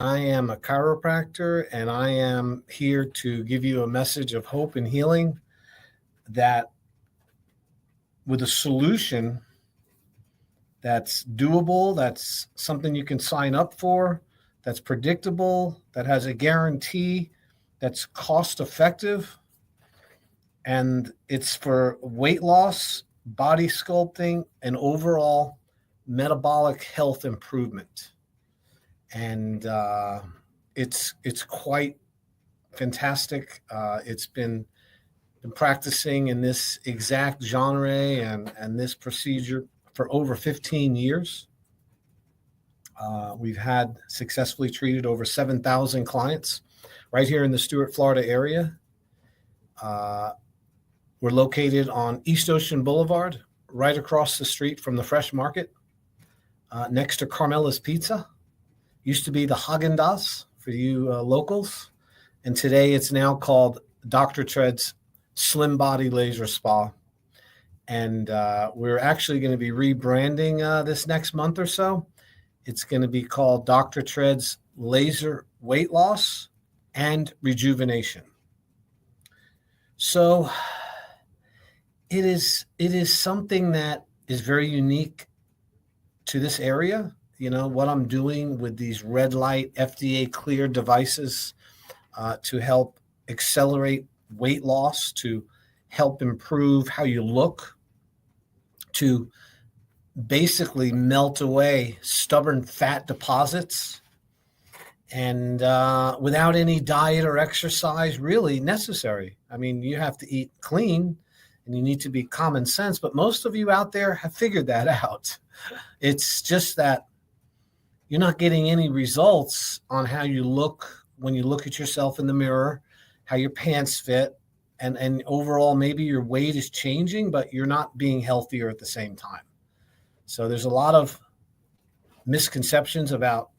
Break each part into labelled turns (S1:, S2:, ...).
S1: I am a chiropractor, and I am here to give you a message of hope and healing that with a solution that's doable, that's something you can sign up for, that's predictable, that has a guarantee, that's cost effective, and it's for weight loss, body sculpting, and overall metabolic health improvement. And it's quite fantastic. It's been practicing in this exact genre and this procedure for over 15 years. We've had successfully treated over 7,000 clients right here in the Stuart, Florida area. We're located on East Ocean Boulevard, right across the street from the Fresh Market, next to Carmela's Pizza. Used to be the Haagen-Dazs for you locals, and today it's now called Dr. Tread's Slim Body Laser Spa. And we're actually going to be rebranding this next month or so. It's going to be called Dr. Tread's Laser Weight Loss and Rejuvenation. So it is something that is very unique to this area. You know, what I'm doing with these red light FDA cleared devices to help accelerate weight loss, to help improve how you look, to basically melt away stubborn fat deposits, and without any diet or exercise really necessary. I mean, you have to eat clean and you need to be common sense, but most of you out there have figured that out. It's just that you're not getting any results on how you look when you look at yourself in the mirror, how your pants fit, and overall maybe your weight is changing, but you're not being healthier at the same time. So there's a lot of misconceptions about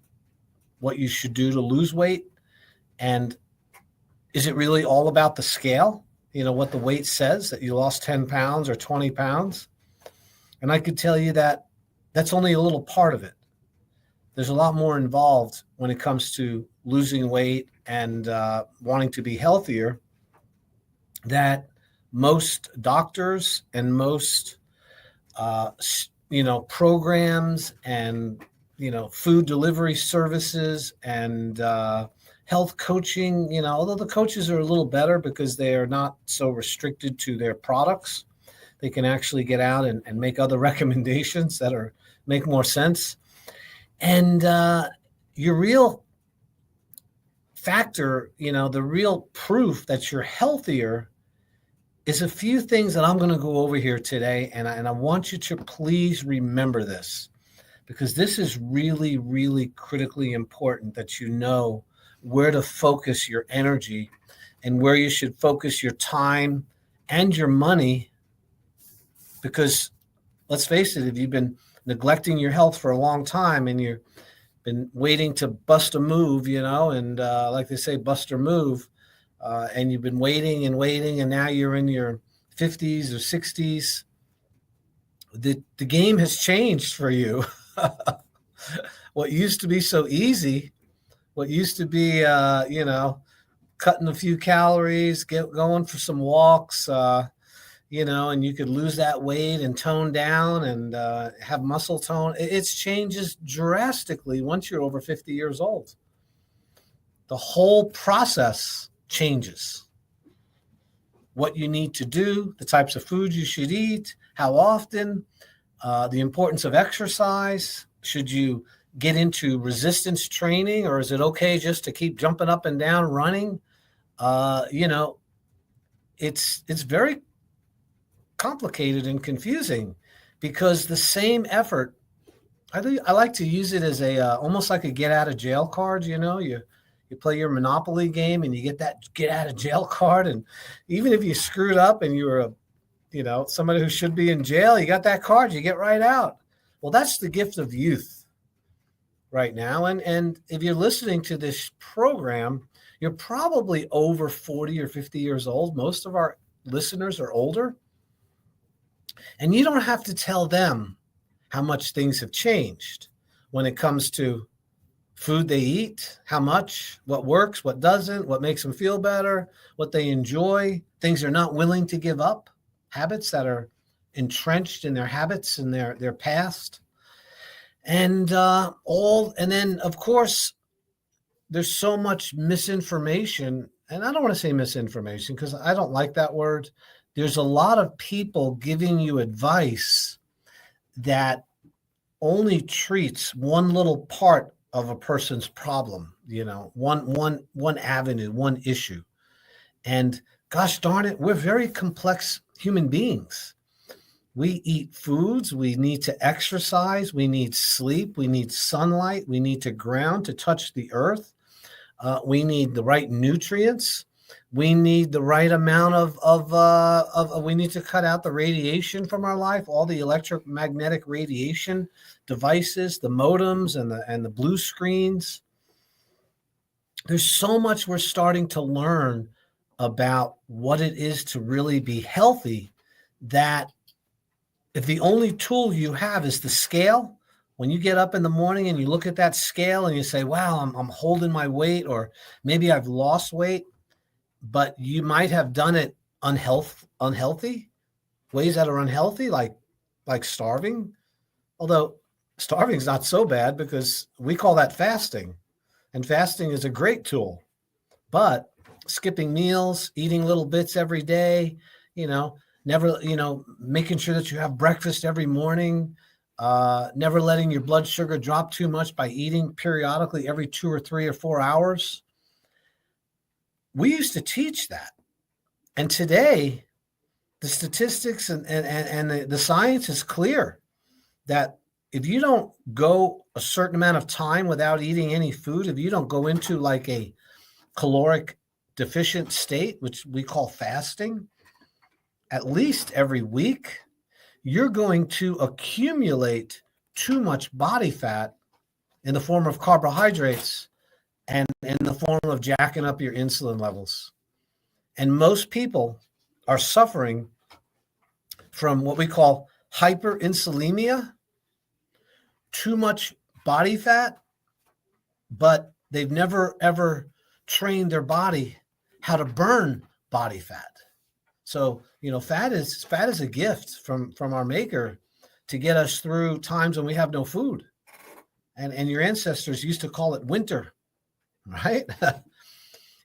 S1: what you should do to lose weight. And is it really all about the scale? You know, what the weight says, that you lost 10 pounds or 20 pounds? And I could tell you that that's only a little part of it. There's a lot more involved when it comes to losing weight and wanting to be healthier, that most doctors and most, programs and, food delivery services and health coaching, although the coaches are a little better because they are not so restricted to their products, they can actually get out and make other recommendations that make more sense. And your real factor, the real proof that you're healthier is a few things that I'm going to go over here today. And I want you to please remember this, because this is really, really critically important that you know where to focus your energy and where you should focus your time and your money. Because let's face it, if you've been neglecting your health for a long time and you've been waiting to bust a move, and like they say, bust or move, and you've been waiting and waiting, and now you're in your 50s or 60s, the game has changed for you. What used to be so easy, what used to be, cutting a few calories, going for some walks, and you could lose that weight and tone down and have muscle tone. It changes drastically once you're over 50 years old. The whole process changes. What you need to do, the types of foods you should eat, how often, the importance of exercise. Should you get into resistance training, or is it okay just to keep jumping up and down running? It's very complicated and confusing, because the same effort, I like to use it as a almost like a get out of jail card. You play your Monopoly game and you get that get out of jail card, and even if you screwed up and you were somebody who should be in jail, you got that card, you get right out. Well, that's the gift of youth right now. And if you're listening to this program, you're probably over 40 or 50 years old. Most of our listeners are older. And you don't have to tell them how much things have changed when it comes to food they eat, how much, what works, what doesn't, what makes them feel better, what they enjoy, things they're not willing to give up, habits that are entrenched in their habits and their past. And and then of course there's so much misinformation, and I don't want to say misinformation because I don't like that word. There's a lot of people giving you advice that only treats one little part of a person's problem, one avenue, one issue. And gosh darn it, we're very complex human beings. We eat foods, we need to exercise, we need sleep, we need sunlight, we need to ground, to touch the earth. We need the right nutrients. We need the right amount of we need to cut out the radiation from our life, all the electromagnetic radiation devices, the modems and the blue screens. There's so much we're starting to learn about what it is to really be healthy, that if the only tool you have is the scale, when you get up in the morning and you look at that scale and you say, wow, I'm holding my weight, or maybe I've lost weight, but you might have done it unhealthy, ways that are unhealthy, like starving. Although starving is not so bad because we call that fasting, and fasting is a great tool. But skipping meals, eating little bits every day, never, making sure that you have breakfast every morning, never letting your blood sugar drop too much by eating periodically every 2 or 3 or 4 hours. We used to teach that. And today, the statistics and the science is clear that if you don't go a certain amount of time without eating any food, if you don't go into like a caloric deficient state, which we call fasting, at least every week, you're going to accumulate too much body fat in the form of carbohydrates and in the form of jacking up your insulin levels. And most people are suffering from what we call hyperinsulinemia, too much body fat, but they've never ever trained their body how to burn body fat. So, fat is a gift from our maker to get us through times when we have no food. And your ancestors used to call it winter, right?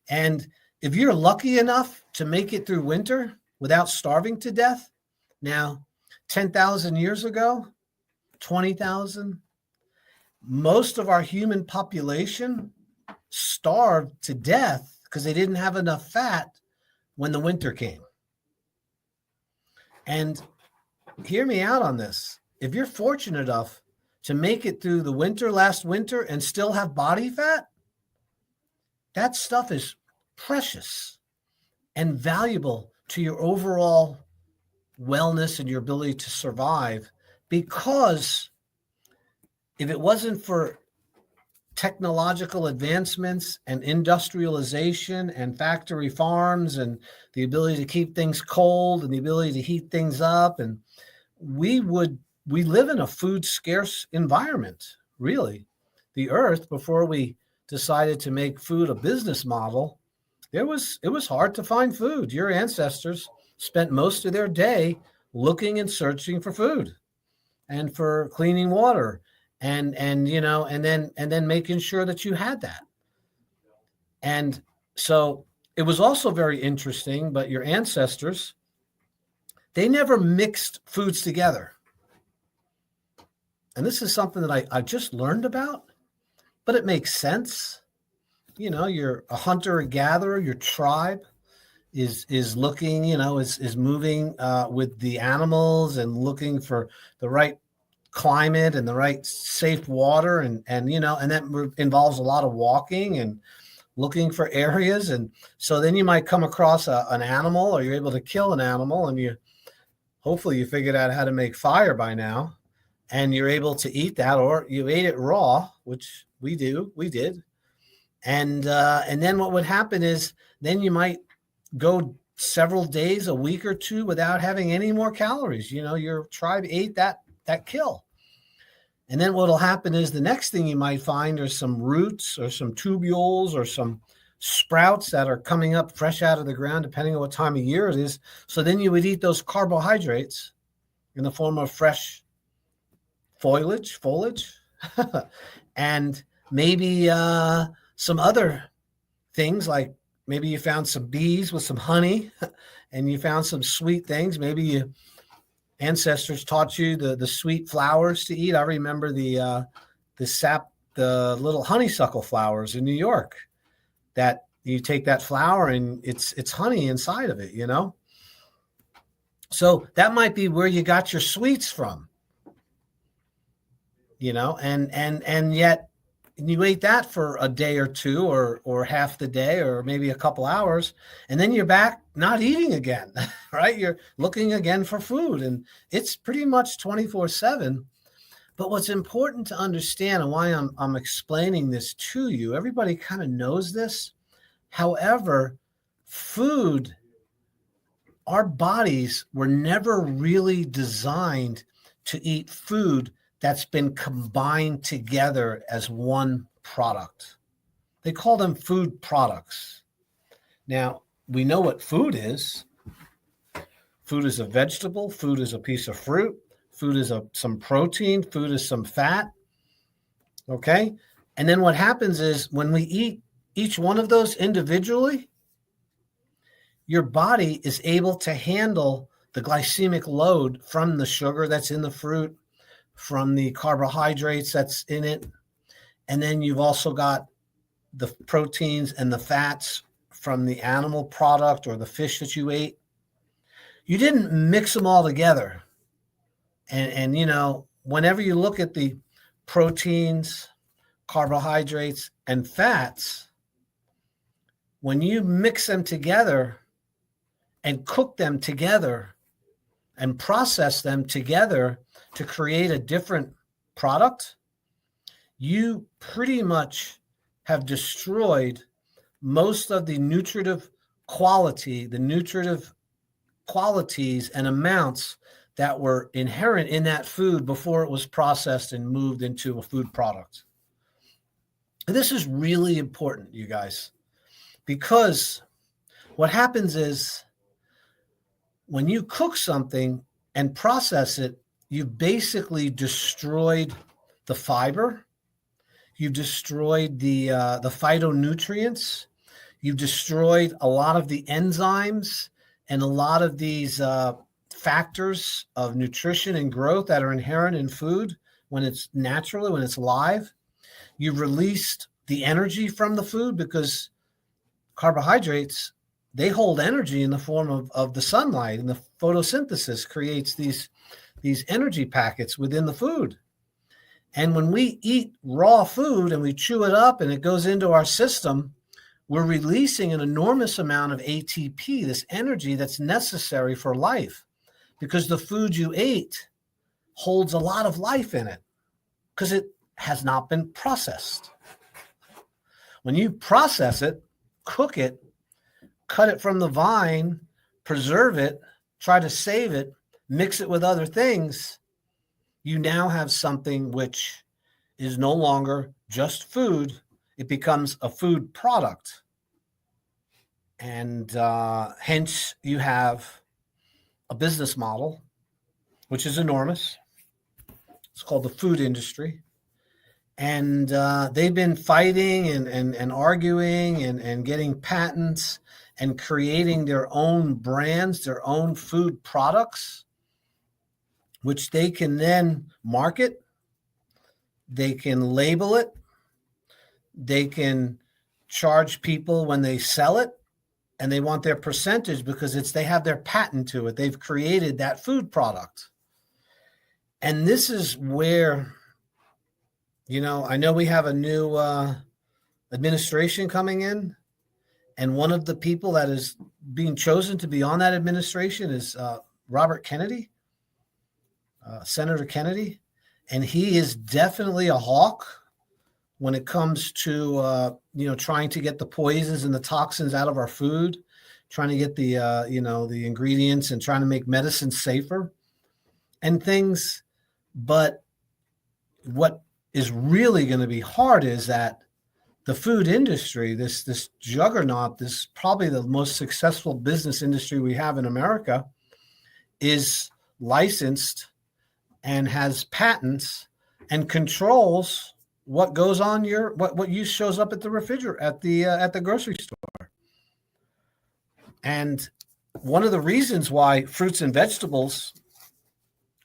S1: And if you're lucky enough to make it through winter without starving to death, now 10,000 years ago, 20,000, most of our human population starved to death because they didn't have enough fat when the winter came. And hear me out on this. If you're fortunate enough to make it through the winter, last winter, and still have body fat, that stuff is precious and valuable to your overall wellness and your ability to survive. Because if it wasn't for technological advancements and industrialization and factory farms and the ability to keep things cold and the ability to heat things up, and we live in a food scarce environment, really. The earth, before we decided to make food a business model, it was hard to find food. Your ancestors spent most of their day looking and searching for food and for cleaning water and then making sure that you had that. And so it was also very interesting, but your ancestors, they never mixed foods together. And this is something that I just learned about, but it makes sense. You're a hunter and gatherer, your tribe is looking, is moving with the animals and looking for the right climate and the right safe water. And that involves a lot of walking and looking for areas. And so then you might come across an animal, or you're able to kill an animal, and hopefully you figured out how to make fire by now, and you're able to eat that, or you ate it raw, which we did. And then what would happen is then you might go several days, a week or two without having any more calories. Your tribe ate that kill. And then what'll happen is the next thing you might find are some roots or some tubules or some sprouts that are coming up fresh out of the ground, depending on what time of year it is. So then you would eat those carbohydrates in the form of fresh foliage, and maybe some other things, like maybe you found some bees with some honey and you found some sweet things. Maybe your ancestors taught you the sweet flowers to eat. I remember the little honeysuckle flowers in New York, that you take that flower and it's honey inside of it, you know? So that might be where you got your sweets from, you know, and yet you ate that for a day or two, or half the day, or maybe a couple hours, and then you're back not eating again, right? You're looking again for food, and it's pretty much 24/7. But what's important to understand, and why I'm explaining this to you, everybody kind of knows this. However, food, our bodies were never really designed to eat food that's been combined together as one product. They call them food products. Now, we know what food is. Food is a vegetable. Food is a piece of fruit. Food is some protein. Food is some fat. Okay? And then what happens is when we eat each one of those individually, your body is able to handle the glycemic load from the sugar that's in the fruit, from the carbohydrates that's in it. And then you've also got the proteins and the fats from the animal product or the fish that you ate. You didn't mix them all together. And you know, whenever you look at the proteins, carbohydrates, and fats, when you mix them together and cook them together and process them together to create a different product, you pretty much have destroyed most of the nutritive qualities and amounts that were inherent in that food before it was processed and moved into a food product. And this is really important, you guys, because what happens is when you cook something and process it, you've basically destroyed the fiber. You've destroyed the phytonutrients. You've destroyed a lot of the enzymes and a lot of these factors of nutrition and growth that are inherent in food when it's naturally, when it's live. You've released the energy from the food, because carbohydrates, they hold energy in the form of the sunlight, and the photosynthesis creates these energy packets within the food. And when we eat raw food and we chew it up and it goes into our system, we're releasing an enormous amount of ATP, this energy that's necessary for life, because the food you ate holds a lot of life in it because it has not been processed. When you process it, cook it, cut it from the vine, preserve it, try to save it, mix it with other things, you now have something which is no longer just food. It becomes a food product. And hence you have a business model, which is enormous. It's called the food industry. And they've been fighting and arguing and getting patents and creating their own brands, their own food products, which they can then market. They can label it. They can charge people when they sell it, and they want their percentage because they have their patent to it. They've created that food product. And this is where, you know, I know we have a new administration coming in, and one of the people that is being chosen to be on that administration is Robert Kennedy, Senator Kennedy. And he is definitely a hawk when it comes to, trying to get the poisons and the toxins out of our food, trying to get the ingredients and trying to make medicine safer and things. But what is really going to be hard is that the food industry, this juggernaut, this probably the most successful business industry we have in America, is licensed and has patents and controls what goes on what use shows up at the refrigerator at the grocery store. And one of the reasons why fruits and vegetables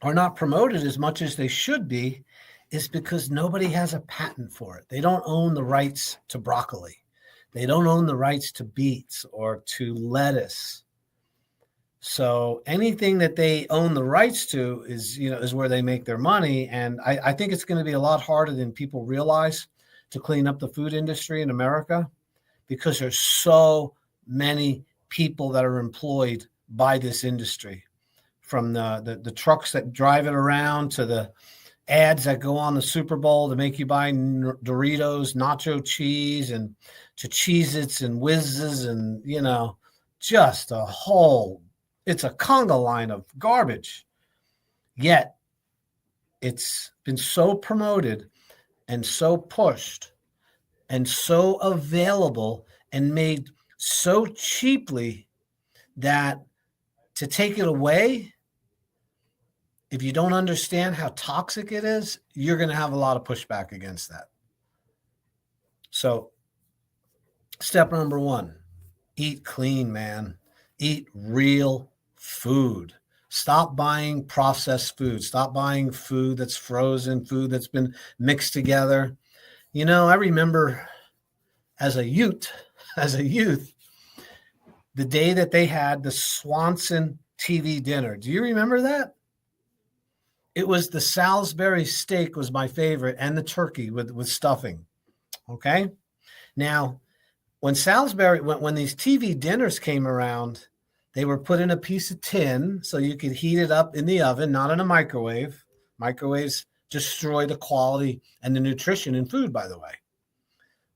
S1: are not promoted as much as they should be is because nobody has a patent for it. They don't own the rights to broccoli. They don't own the rights to beets or to lettuce. So anything that they own the rights to is where they make their money. And I think it's going to be a lot harder than people realize to clean up the food industry in America, because there's so many people that are employed by this industry, from the trucks that drive it around to the ads that go on the Super Bowl to make you buy Doritos, nacho cheese, and to Cheez-Its and Whizzes, and, just it's a conga line of garbage. Yet it's been so promoted and so pushed and so available and made so cheaply that to take it away, if you don't understand how toxic it is, you're going to have a lot of pushback against that. So step number 1, eat clean, man. Eat real food. Stop buying processed food. Stop buying food that's frozen, food that's been mixed together. I remember as a youth, the day that they had the Swanson TV dinner. Do you remember that? It was the Salisbury steak was my favorite, and the turkey with stuffing. Okay. Now, when these TV dinners came around, they were put in a piece of tin so you could heat it up in the oven, not in a microwave. Microwaves destroy the quality and the nutrition in food, by the way.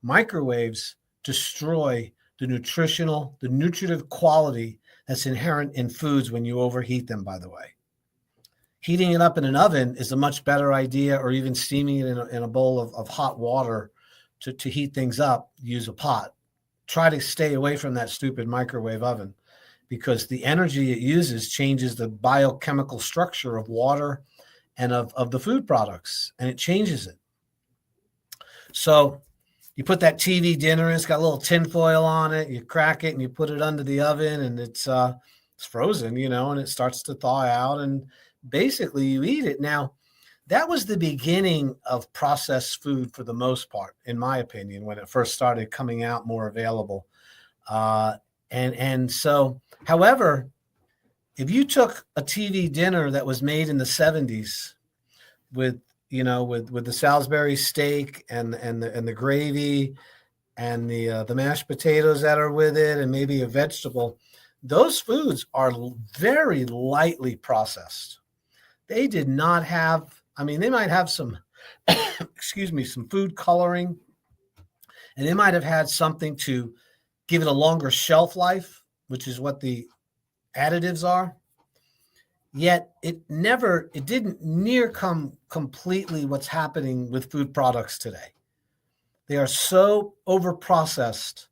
S1: Microwaves destroy the nutritive quality that's inherent in foods when you overheat them, by the way. Heating it up in an oven is a much better idea, or even steaming it in a bowl of hot water to heat things up. Use a pot. Try to stay away from that stupid microwave oven, because the energy it uses changes the biochemical structure of water and of the food products, and it changes it. So you put that TV dinner in, it's got a little tin foil on it, you crack it and you put it under the oven, and it's frozen, and it starts to thaw out, and basically you eat it. Now, that was the beginning of processed food for the most part, in my opinion, when it first started coming out more available. And so, however, if you took a TV dinner that was made in the 70s with the Salisbury steak and the gravy and the mashed potatoes that are with it, and maybe a vegetable, those foods are very lightly processed. They did not have, they might have some, some food coloring, and they might have had something to give it a longer shelf life, which is what the additives are. Yet it didn't near come completely what's happening with food products today. They are so overprocessed,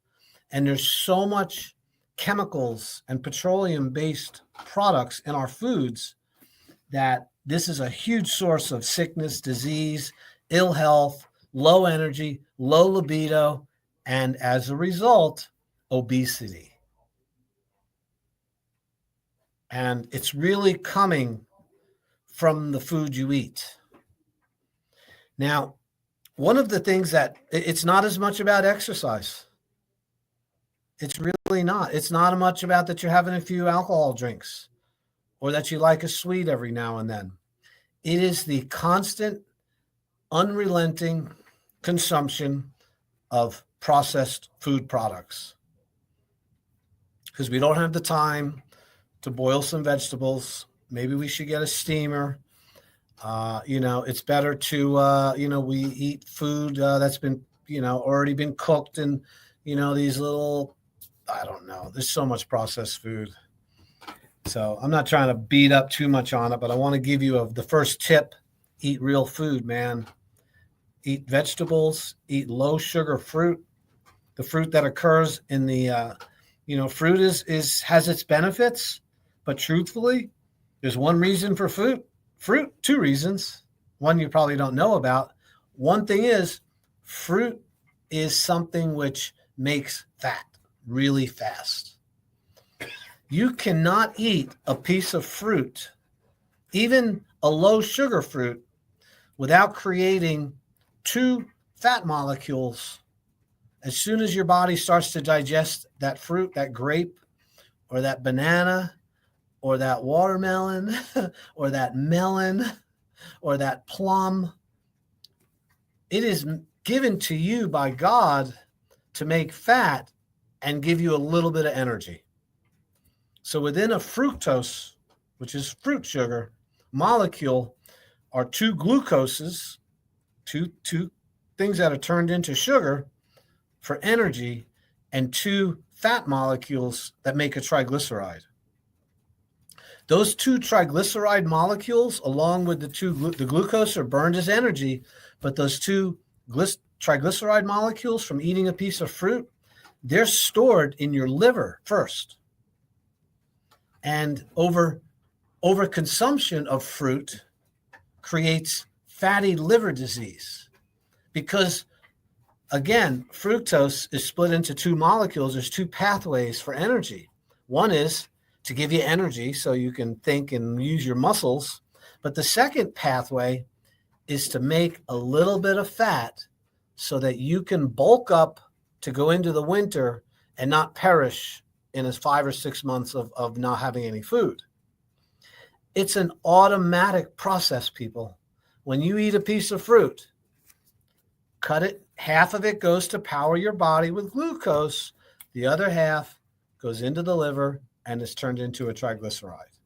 S1: and there's so much chemicals and petroleum-based products in our foods that this is a huge source of sickness, disease, ill health, low energy, low libido, and as a result, obesity. And it's really coming from the food you eat. Now, one of the things that it's not as much about exercise. It's really not. It's not much about that you're having a few alcohol drinks or that you like a sweet every now and then. It is the constant, unrelenting consumption of processed food products, because we don't have the time to boil some vegetables. Maybe we should get a steamer. It's better to, we eat food that's been, already been cooked in, these little, I don't know. There's so much processed food. So I'm not trying to beat up too much on it, but I want to give you the first tip: eat real food, man. eat vegetables, eat low sugar fruit, the fruit that occurs in the, fruit has its benefits, but truthfully, there's one reason for fruit, two reasons. One you probably don't know about. One thing is fruit is something which makes fat really fast. You cannot eat a piece of fruit, even a low sugar fruit, without creating two fat molecules. As soon as your body starts to digest that fruit, that grape or that banana or that watermelon or that melon or that plum, it is given to you by God to make fat and give you a little bit of energy. So within a fructose, which is fruit sugar, molecule are two glucoses, two things that are turned into sugar for energy, and two fat molecules that make a triglyceride. Those two triglyceride molecules, along with the glucose, are burned as energy, but those two triglyceride molecules from eating a piece of fruit, they're stored in your liver first. And over consumption of fruit creates fatty liver disease because, again, fructose is split into two molecules. There's two pathways for energy. One is to give you energy so you can think and use your muscles. But the second pathway is to make a little bit of fat so that you can bulk up to go into the winter and not perish in 5 or 6 months of not having any food. It's an automatic process, people. When you eat a piece of fruit, cut it, half of it goes to power your body with glucose. The other half goes into the liver and is turned into a triglyceride.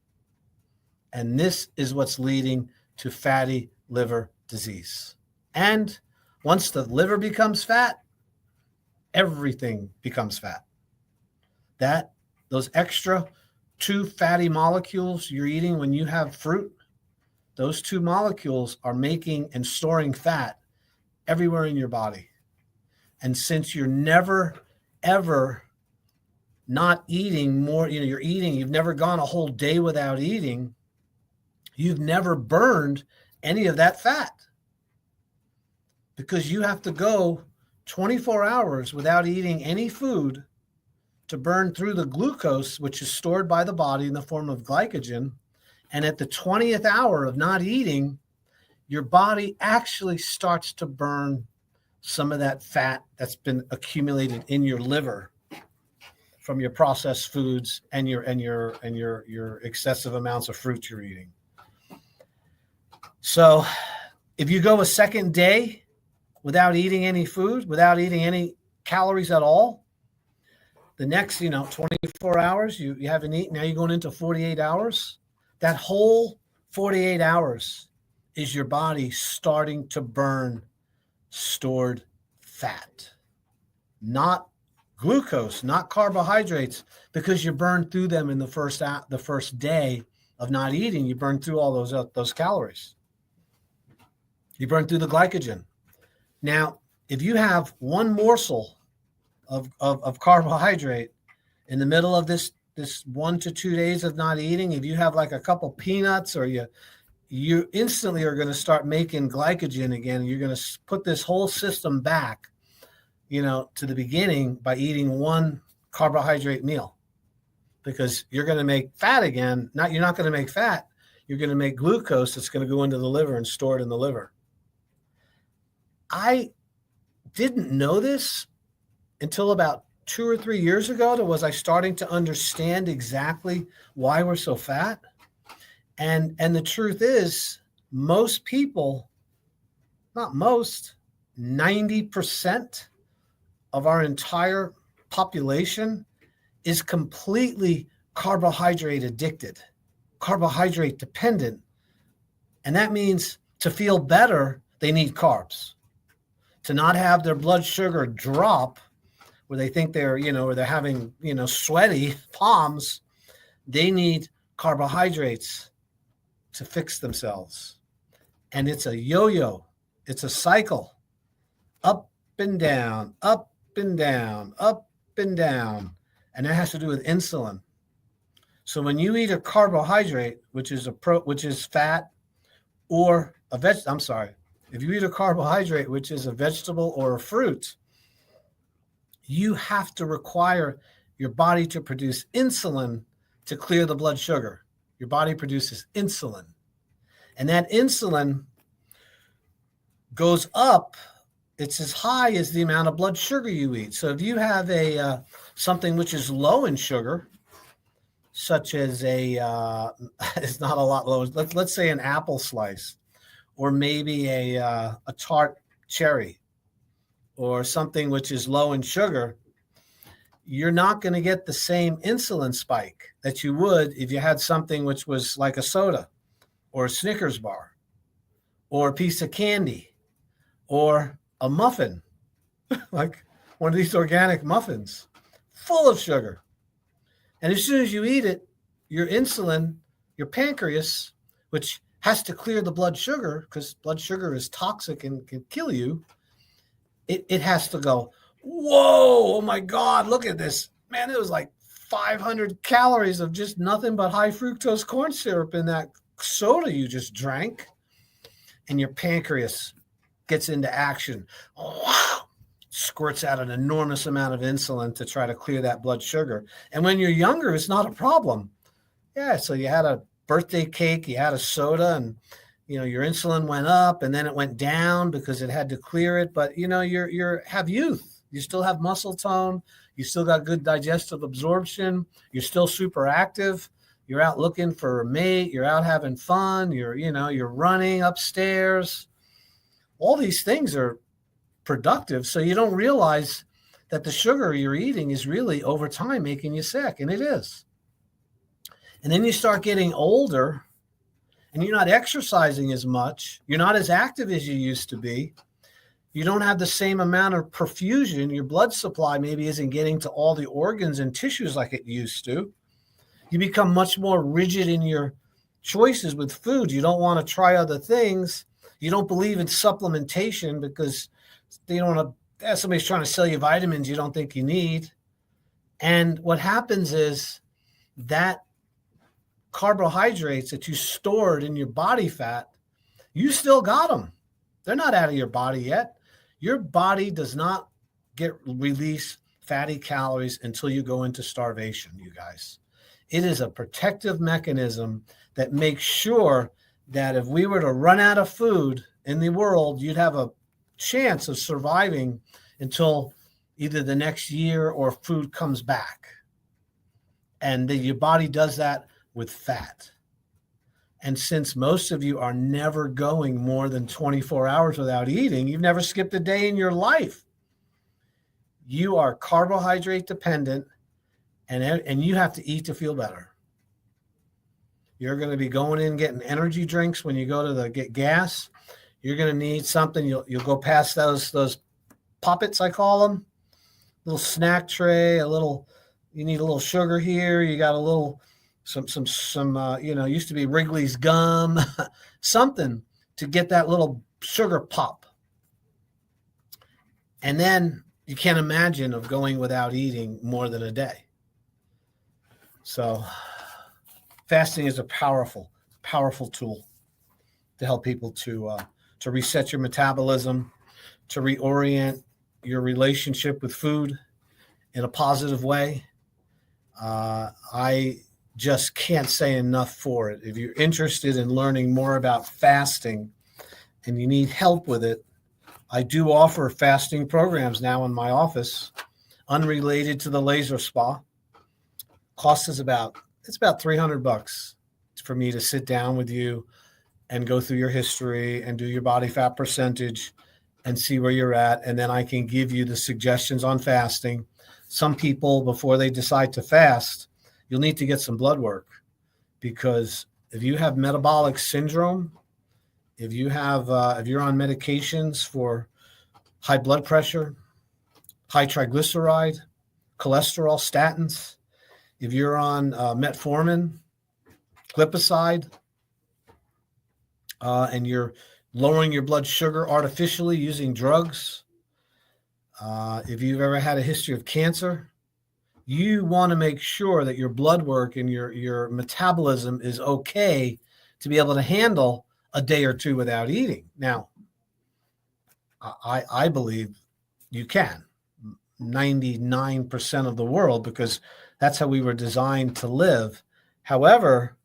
S1: And this is what's leading to fatty liver disease. And once the liver becomes fat, everything becomes fat. Those extra two fatty molecules you're eating when you have fruit, those two molecules are making and storing fat everywhere in your body. And since you're never, ever not eating more, you're eating, you've never gone a whole day without eating, you've never burned any of that fat because you have to go 24 hours without eating any food to burn through the glucose, which is stored by the body in the form of glycogen. And at the 20th hour of not eating, your body actually starts to burn some of that fat that's been accumulated in your liver from your processed foods and your excessive amounts of fruit you're eating. So if you go a second day without eating any food, without eating any calories at all, the next, 24 hours, you haven't eaten. Now you're going into 48 hours. That whole 48 hours is your body starting to burn stored fat, not glucose, not carbohydrates, because you burn through them in the first day of not eating. You burn through all those calories. You burn through the glycogen. Now, if you have one morsel of carbohydrate in the middle of this 1 to 2 days of not eating, if you have like a couple peanuts, or you instantly are going to start making glycogen again. You're going to put this whole system back, to the beginning by eating one carbohydrate meal, because you're going to make fat again. You're not going to make fat. You're going to make glucose that's going to go into the liver and store it in the liver. I didn't know this until about 2 or 3 years ago. Was I starting to understand exactly why we're so fat? And the truth is, most people, not most, 90% of our entire population is completely carbohydrate addicted, carbohydrate dependent. And that means to feel better, they need carbs. To not have their blood sugar drop where they think they're, or they're having, sweaty palms, they need carbohydrates to fix themselves. And it's a yo-yo. It's a cycle. up and down, up and down, up and down. And that has to do with insulin. So when you eat a carbohydrate, which is fat or I'm sorry, if you eat a carbohydrate, which is a vegetable or a fruit, you have to require your body to produce insulin to clear the blood sugar. Your body produces insulin. And that insulin goes up. It's as high as the amount of blood sugar you eat. So if you have something which is low in sugar, such as it's not a lot low. Let's say an apple slice, or maybe a tart cherry, or something which is low in sugar, you're not going to get the same insulin spike that you would if you had something which was like a soda or a Snickers bar or a piece of candy or a muffin, like one of these organic muffins full of sugar. And as soon as you eat it, your insulin, your pancreas, which has to clear the blood sugar because blood sugar is toxic and can kill you, it has to go, whoa, oh my God, look at this. Man, it was like 500 calories of just nothing but high fructose corn syrup in that soda you just drank. And your pancreas gets into action. Wow. Squirts out an enormous amount of insulin to try to clear that blood sugar. And when you're younger, it's not a problem. Yeah, so you had a birthday cake, you had a soda, and your insulin went up and then it went down because it had to clear it. But you have youth. You still have muscle tone. You still got good digestive absorption. You're still super active. You're out looking for a mate. You're out having fun. You're running upstairs. All these things are productive. So you don't realize that the sugar you're eating is really over time making you sick. And it is. And then you start getting older and you're not exercising as much. You're not as active as you used to be. You don't have the same amount of perfusion. Your blood supply maybe isn't getting to all the organs and tissues like it used to. You become much more rigid in your choices with food. You don't want to try other things. You don't believe in supplementation because they don't want to, somebody's trying to sell you vitamins you don't think you need. And what happens is that carbohydrates that you stored in your body fat, you still got them. They're not out of your body yet. Your body does not release fatty calories until you go into starvation, you guys. It is a protective mechanism that makes sure that if we were to run out of food in the world, you'd have a chance of surviving until either the next year or food comes back. And your body does that with fat. And since most of you are never going more than 24 hours without eating, you've never skipped a day in your life. You are carbohydrate dependent, and you have to eat to feel better. You're going to be going in getting energy drinks when you go to get gas. You're going to need something. You'll go past those poppets, I call them, little snack tray. You need a little sugar here. You got a little some used to be Wrigley's gum, something to get that little sugar pop. And then you can't imagine of going without eating more than a day. So fasting is a powerful, powerful tool to help people to reset your metabolism, to reorient your relationship with food in a positive way. I just can't say enough for it. If you're interested in learning more about fasting and you need help with it, I do offer fasting programs now in my office, unrelated to the laser spa. Cost is about $300 for me to sit down with you and go through your history and do your body fat percentage and see where you're at. And then I can give you the suggestions on fasting. Some people, before they decide to fast, you'll need to get some blood work, because if you have metabolic syndrome, if you're on medications for high blood pressure, high triglyceride, cholesterol, statins, if you're on metformin, glipizide, and you're lowering your blood sugar artificially using drugs, If you've ever had a history of cancer, you want to make sure that your blood work and your metabolism is okay to be able to handle a day or two without eating. Now, I believe you can, 99% of the world, because that's how we were designed to live. However,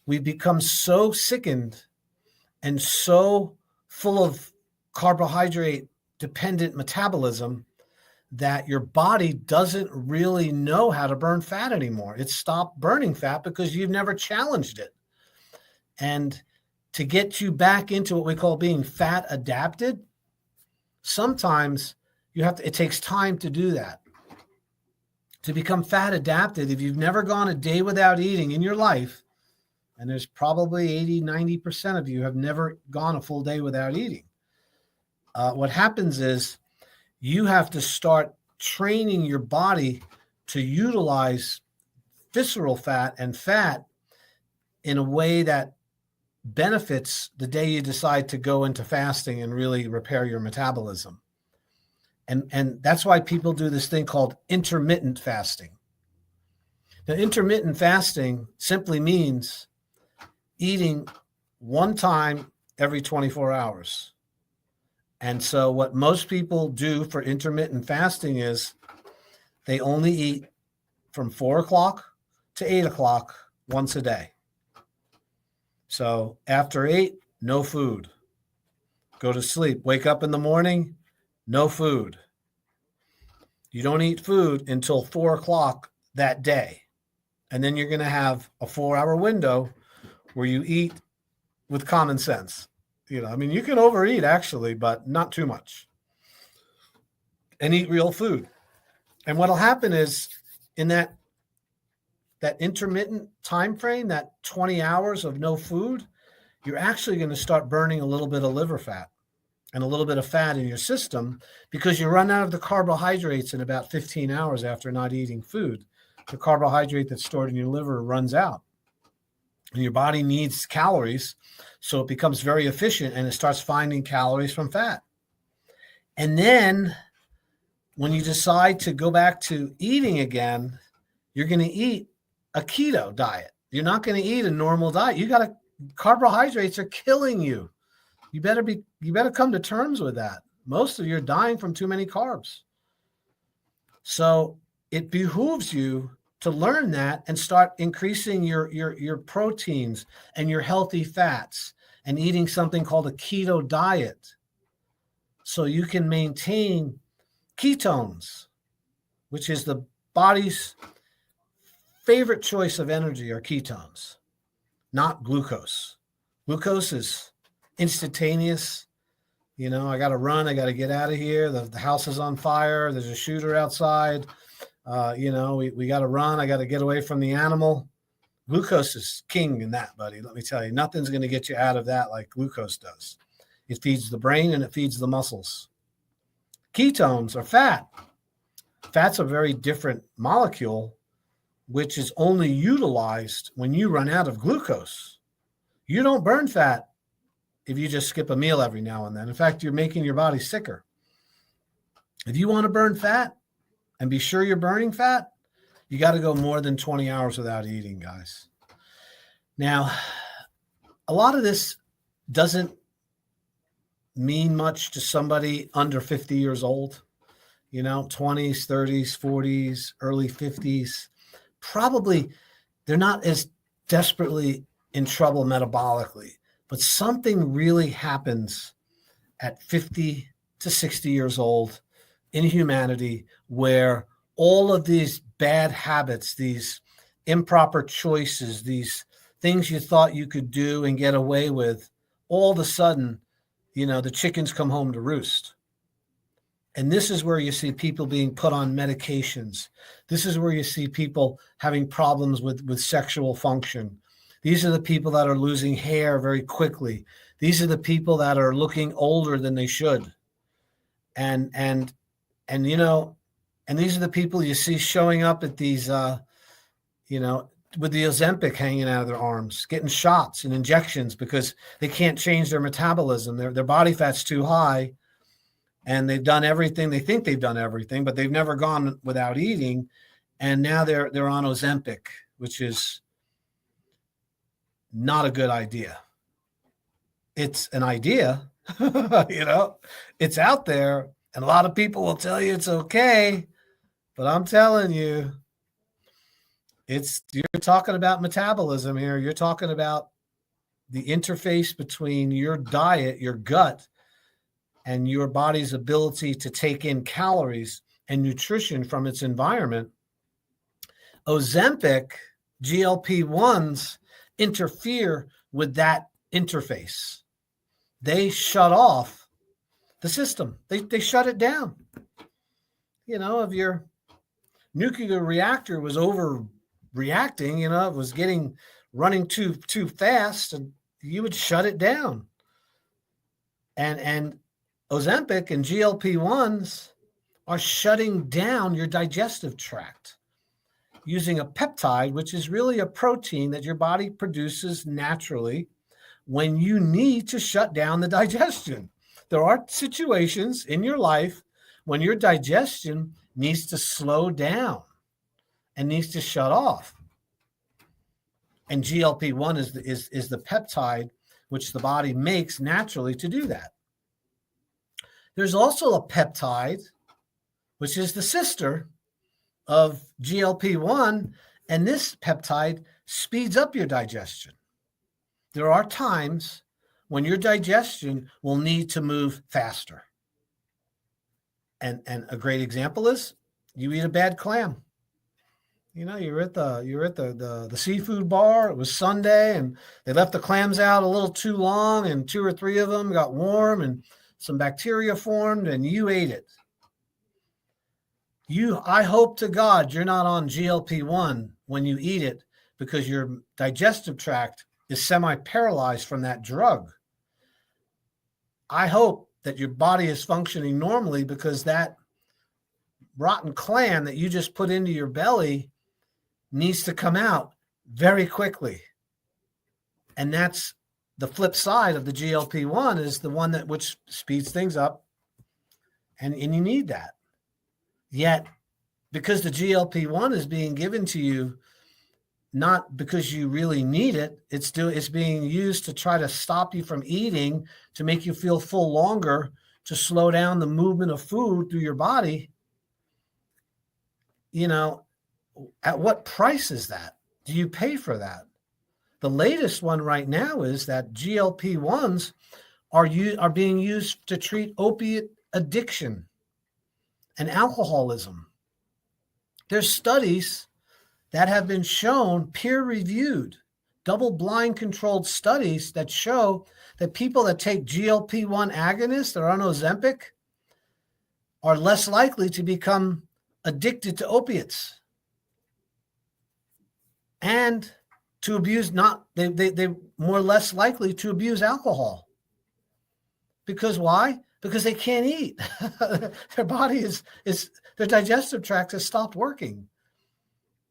S1: we become so sickened and so full of carbohydrate dependent metabolism that your body doesn't really know how to burn fat anymore. It's stopped burning fat because you've never challenged it. And to get you back into what we call being fat adapted, sometimes it takes time to do that. To become fat adapted, if you've never gone a day without eating in your life, and there's probably 80, 90% of you have never gone a full day without eating, what happens is you have to start training your body to utilize visceral fat and fat in a way that benefits the day you decide to go into fasting and really repair your metabolism. And that's why people do this thing called intermittent fasting. Now, intermittent fasting simply means eating one time every 24 hours. And so what most people do for intermittent fasting is they only eat from 4 o'clock to 8 o'clock once a day. So after 8, no food. Go to sleep. Wake up in the morning, no food. You don't eat food until 4 o'clock that day. And then you're going to have a 4-hour window where you eat with common sense. You can overeat actually, but not too much. And eat real food. And what'll happen is in that intermittent time frame, that 20 hours of no food, you're actually going to start burning a little bit of liver fat and a little bit of fat in your system because you run out of the carbohydrates in about 15 hours after not eating food. The carbohydrate that's stored in your liver runs out. And your body needs calories, so it becomes very efficient and it starts finding calories from fat. And then when you decide to go back to eating again, you're going to eat a keto diet. You're not going to eat a normal diet. Carbohydrates are killing you. You better come to terms with that. Most of you are dying from too many carbs. So it behooves you to learn that and start increasing your proteins and your healthy fats and eating something called a keto diet so you can maintain ketones, which is the body's favorite choice of energy are ketones, not glucose. Glucose is instantaneous. I got to run. I got to get out of here. The house is on fire. There's a shooter outside. We got to run. I got to get away from the animal. Glucose is king in that, buddy. Let me tell you, nothing's going to get you out of that like glucose does. It feeds the brain and it feeds the muscles. Ketones are fat. Fat's a very different molecule, which is only utilized when you run out of glucose. You don't burn fat if you just skip a meal every now and then. In fact, you're making your body sicker. If you want to burn fat and be sure you're burning fat, you got to go more than 20 hours without eating, guys. Now, a lot of this doesn't mean much to somebody under 50 years old, 20s, 30s, 40s, early 50s. Probably they're not as desperately in trouble metabolically, but something really happens at 50 to 60 years old in humanity where all of these bad habits, these improper choices, these things you thought you could do and get away with, all of a sudden, the chickens come home to roost. And this is where you see people being put on medications. This is where you see people having problems with sexual function. These are the people that are losing hair very quickly. These are the people that are looking older than they should. And these are the people you see showing up at these, with the Ozempic hanging out of their arms, getting shots and injections because they can't change their metabolism. Their body fat's too high. and they've done everything. They think they've done everything, but they've never gone without eating. And now they're on Ozempic, which is not a good idea. It's an idea, it's out there, and a lot of people will tell you it's okay, but I'm telling you, you're talking about metabolism here. You're talking about the interface between your diet, your gut, and your body's ability to take in calories and nutrition from its environment. Ozempic, GLP-1s interfere with that interface. They shut off the system. They shut it down. If your nuclear reactor was overreacting, it was running too fast, and you would shut it down. And Ozempic and GLP-1s are shutting down your digestive tract using a peptide, which is really a protein that your body produces naturally when you need to shut down the digestion. There are situations in your life when your digestion needs to slow down and needs to shut off. And GLP-1 is the peptide which the body makes naturally to do that. There's also a peptide, which is the sister of GLP-1, and this peptide speeds up your digestion. There are times when your digestion will need to move faster. And a great example is you eat a bad clam. You're at the seafood bar. It was Sunday, and they left the clams out a little too long, and 2 or 3 of them got warm, and some bacteria formed, and you ate it. I hope to God you're not on GLP-1 when you eat it, because your digestive tract is semi-paralyzed from that drug. I hope that your body is functioning normally, because that rotten clam that you just put into your belly needs to come out very quickly. And that's the flip side of the GLP-1, is the one which speeds things up, and you need that. Yet, because the GLP-1 is being given to you, not because you really need it, it's being used to try to stop you from eating, to make you feel full longer, to slow down the movement of food through your body. At what price is that? Do you pay for that? The latest one right now is that GLP-1s are being used to treat opiate addiction and alcoholism. There's studies that have been shown, peer-reviewed, double-blind controlled studies that show that people that take GLP-1 agonists or on Ozempic are less likely to become addicted to opiates and to abuse they're more less likely to abuse alcohol. Because why? Because they can't eat. Their body their digestive tract has stopped working.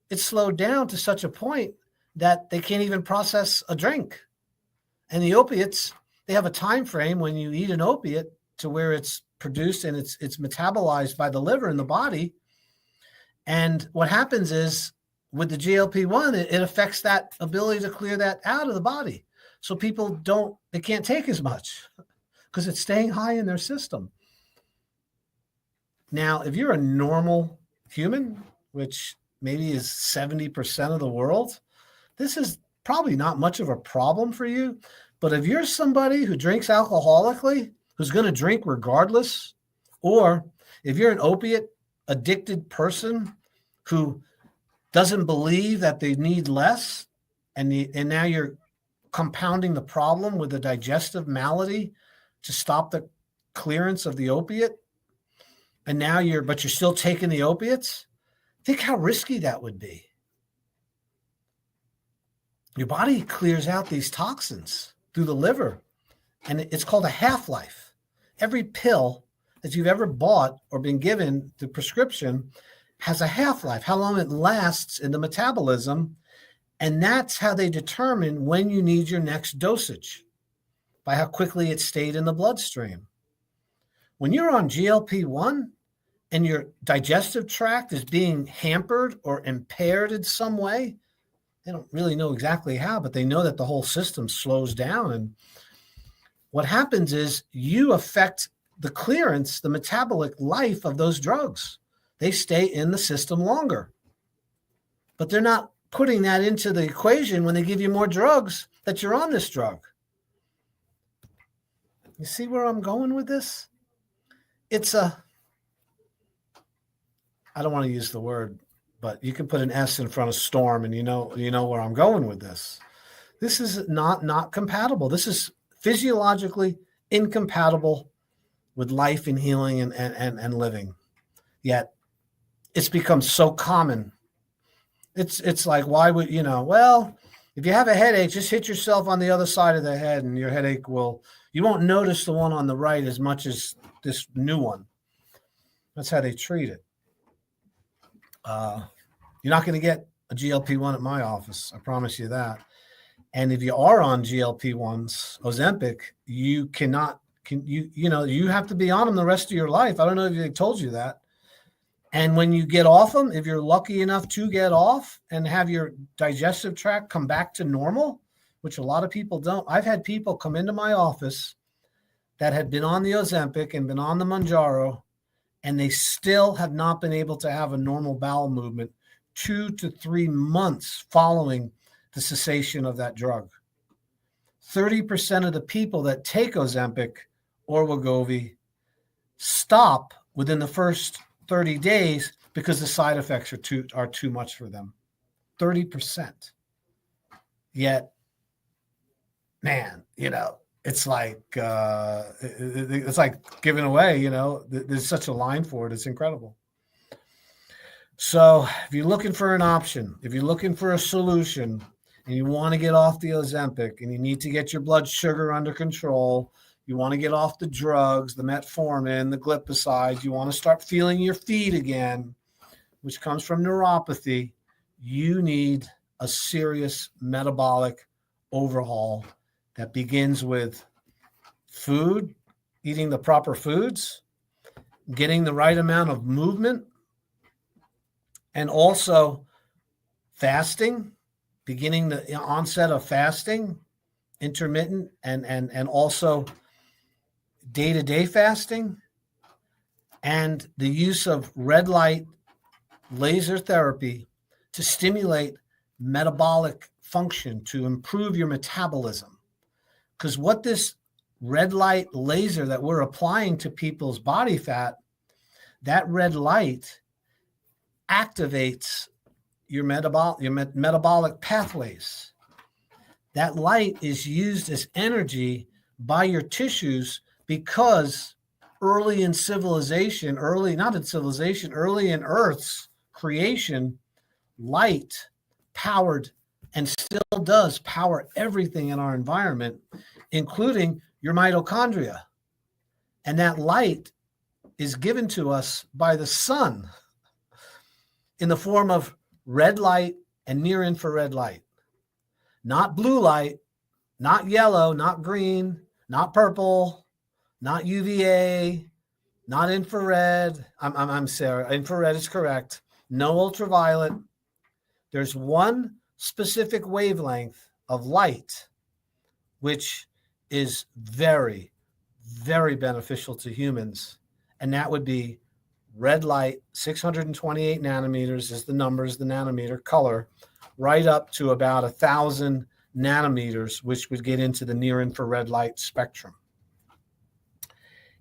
S1: It's slowed down to such a point that they can't even process a drink. And the opiates, they have a time frame when you eat an opiate to where it's produced and it's metabolized by the liver in the body. And what happens is, with the GLP-1, it affects that ability to clear that out of the body. So people they can't take as much because it's staying high in their system. Now, if you're a normal human, which maybe is 70% of the world, this is probably not much of a problem for you. But if you're somebody who drinks alcoholically, who's going to drink regardless, or if you're an opiate addicted person who doesn't believe that they need less, and now you're compounding the problem with a digestive malady to stop the clearance of the opiate, and now you're still taking the opiates, think how risky that would be. Your body clears out these toxins through the liver, and it's called a half-life. Every pill that you've ever bought or been given the prescription has a half-life, how long it lasts in the metabolism, and that's how they determine when you need your next dosage, by how quickly it stayed in the bloodstream. When you're on GLP-1 and your digestive tract is being hampered or impaired in some way, they don't really know exactly how, but they know that the whole system slows down. And what happens is you affect the clearance, the metabolic life of those drugs. They stay in the system longer. But they're not putting that into the equation when they give you more drugs that you're on this drug. You see where I'm going with this? I don't want to use the word, but you can put an S in front of storm and you know where I'm going with this. This is not compatible. This is physiologically incompatible with life and healing and living. Yet it's become so common. It's like, why would, well, if you have a headache, just hit yourself on the other side of the head and your headache you won't notice the one on the right as much as this new one. That's how they treat it. You're not going to get a GLP-1 at my office. I promise you that. And if you are on GLP-1s, Ozempic, you you have to be on them the rest of your life. I don't know if they told you that. And when you get off them, if you're lucky enough to get off and have your digestive tract come back to normal, which a lot of people don't. I've had people come into my office that had been on the Ozempic and been on the Mounjaro, and they still have not been able to have a normal bowel movement 2 to 3 months following the cessation of that drug. 30% of the people that take Ozempic or Wegovy stop within the first 30 days because the side effects are too much for them. 30%. Yet, man, it's like giving away. There's such a line for it. It's incredible. So if you're looking for an option, if you're looking for a solution, and you want to get off the Ozempic, and you need to get your blood sugar under control, you want to get off the drugs, the metformin, the glipizide, you want to start feeling your feet again, which comes from neuropathy, you need a serious metabolic overhaul that begins with food, eating the proper foods, getting the right amount of movement, and also fasting, beginning the onset of fasting, intermittent, and also day-to-day fasting, and the use of red light laser therapy to stimulate metabolic function, to improve your metabolism. Because what this red light laser that we're applying to people's body fat, that red light activates your metabolic pathways. That light is used as energy by your tissues because early in Earth's creation, light powered and still does power everything in our environment, including your mitochondria. And that light is given to us by the sun in the form of red light and near infrared light. Not blue light, not yellow, not green, not purple, not UVA, not infrared. I'm Sarah. Infrared is correct. No ultraviolet. There's one specific wavelength of light, which is very, very beneficial to humans. And that would be red light, 628 nanometers is the nanometer color, right up to about 1,000 nanometers, which would get into the near infrared light spectrum.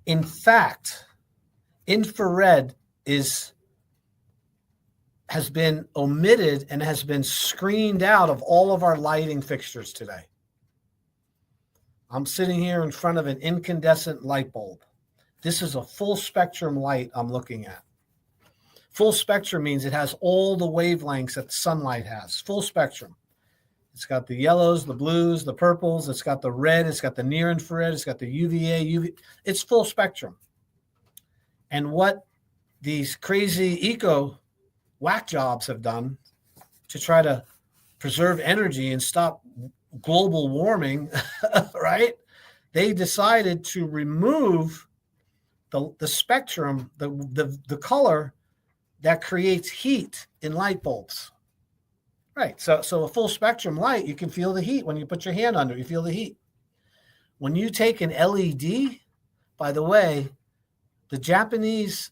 S1: In fact, infrared has been omitted and has been screened out of all of our lighting fixtures today. I'm sitting here in front of an incandescent light bulb. This is a full spectrum light I'm looking at. Full spectrum means it has all the wavelengths that sunlight has. Full spectrum. It's got the yellows, the blues, the purples. It's got the red. It's got the near infrared. It's got the UVA, UV. It's full spectrum. And what these crazy eco whack jobs have done to try to preserve energy and stop global warming, right? They decided to remove the spectrum, the color that creates heat in light bulbs. Right. So a full spectrum light, you can feel the heat when you put your hand under it, you feel the heat. When you take an LED, by the way, the Japanese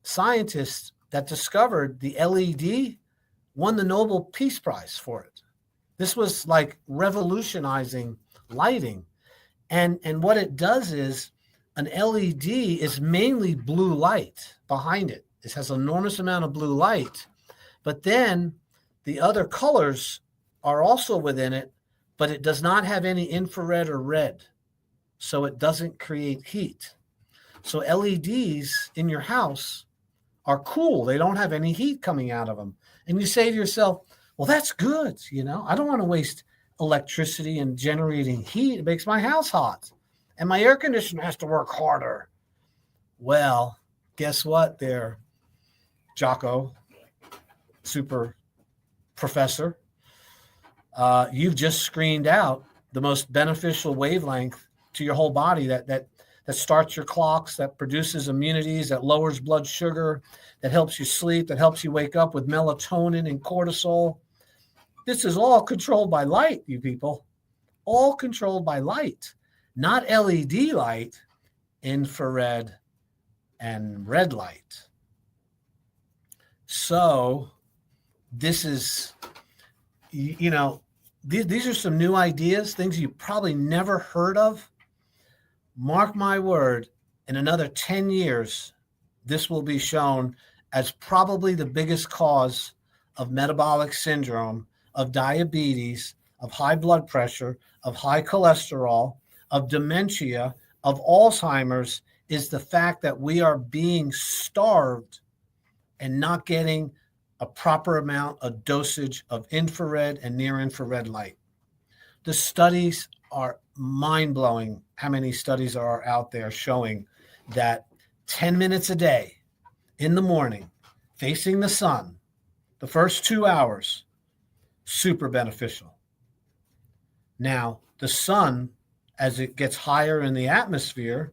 S1: scientists that discovered the LED won the Nobel Peace Prize for it. This was like revolutionizing lighting. And what it does is an LED is mainly blue light behind it. It has an enormous amount of blue light, but then the other colors are also within it, but it does not have any infrared or red, so it doesn't create heat. So LEDs in your house are cool. They don't have any heat coming out of them. And you say to yourself, well, that's good. I don't want to waste electricity and generating heat. It makes my house hot. And my air conditioner has to work harder. Well, guess what there, Jocko, super professor? You've just screened out the most beneficial wavelength to your whole body that starts your clocks, that produces immunities, that lowers blood sugar, that helps you sleep, that helps you wake up with melatonin and cortisol. This is all controlled by light, you people. All controlled by light, not LED light, infrared and red light. So this is, these are some new ideas, things you probably never heard of. Mark my word, in another 10 years, this will be shown as probably the biggest cause of metabolic syndrome, of diabetes, of high blood pressure, of high cholesterol, of dementia, of Alzheimer's, is the fact that we are being starved and not getting a proper amount of dosage of infrared and near infrared light. The studies are mind-blowing. How many studies are out there showing that 10 minutes a day in the morning facing the sun, the first 2 hours, super beneficial. Now, the sun, as it gets higher in the atmosphere,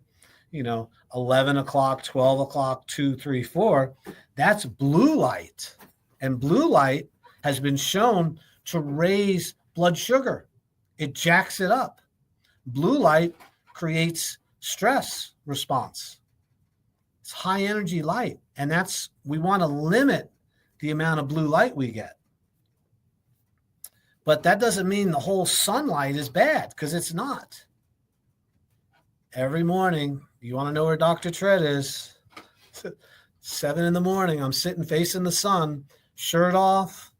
S1: 11 o'clock, 12 o'clock, 2, 3, 4, that's blue light. And blue light has been shown to raise blood sugar. It jacks it up. Blue light creates stress response. It's high energy light. And we want to limit the amount of blue light we get. But that doesn't mean the whole sunlight is bad, because it's not. Every morning, you want to know where Dr. Tread is? 7 in the morning, I'm sitting facing the sun, shirt off,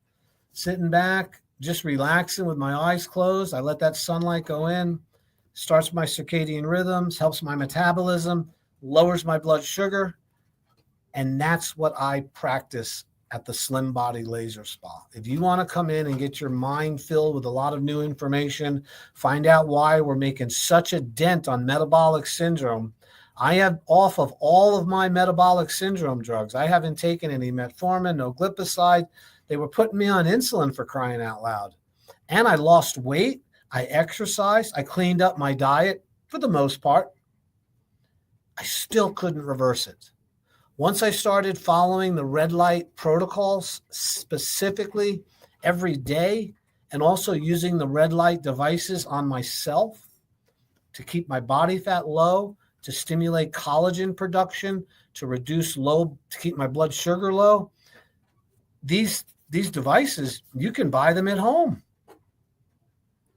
S1: sitting back, just relaxing with my eyes closed. I let that sunlight go in, starts my circadian rhythms, helps my metabolism, lowers my blood sugar. And that's what I practice at the Slim Body Laser Spa. If you want to come in and get your mind filled with a lot of new information, find out why we're making such a dent on metabolic syndrome. I have off of all of my metabolic syndrome drugs. I haven't taken any metformin, no glipizide. They were putting me on insulin, for crying out loud. And I lost weight. I exercised. I cleaned up my diet for the most part. I still couldn't reverse it. Once I started following the red light protocols specifically every day, and also using the red light devices on myself to keep my body fat low, to stimulate collagen production, to keep my blood sugar low, these devices, you can buy them at home.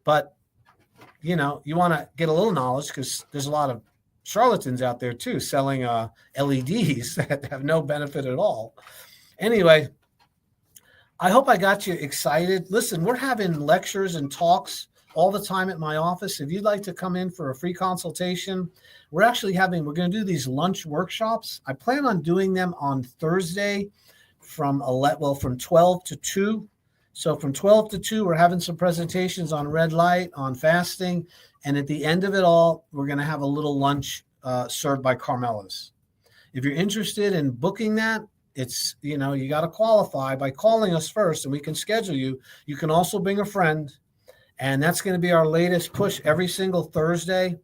S1: But, you want to get a little knowledge, because there's a lot of charlatans out there too selling LEDs that have no benefit at all. Anyway, I hope I got you excited. Listen, we're having lectures and talks all the time at my office. If you'd like to come in for a free consultation, we're going to do these lunch workshops. I plan on doing them on Thursday from 12 to 2. So from 12 to 2, we're having some presentations on red light, on fasting. And at the end of it all, we're going to have a little lunch served by Carmela's. If you're interested in booking that, it's, you got to qualify by calling us first, and we can schedule you. You can also bring a friend. And that's going to be our latest push every single Thursday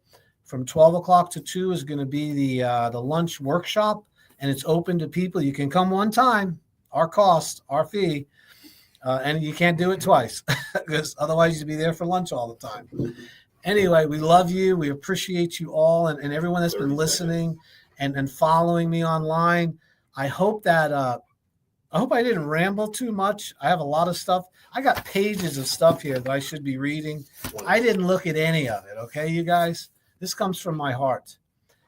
S1: From 12 o'clock to 2 is going to be the lunch workshop, and it's open to people. You can come one time, our cost, our fee, and you can't do it twice because otherwise you'd be there for lunch all the time. Anyway, we love you. We appreciate you all and everyone that's been listening and following me online. I hope that I hope I didn't ramble too much. I have a lot of stuff. I got pages of stuff here that I should be reading. I didn't look at any of it, okay, you guys? This comes from my heart.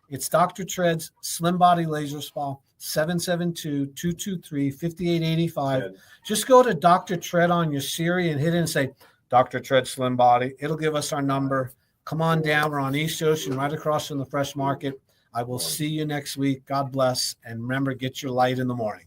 S1: It's Dr. Tread's Slim Body Laser Spa, 772-223-5885. Just go to Dr. Tread on your Siri and hit it and say, Dr. Tread Slim Body. It'll give us our number. Come on down. We're on East Ocean, right across from the Fresh Market. I will see you next week. God bless. And remember, get your light in the morning.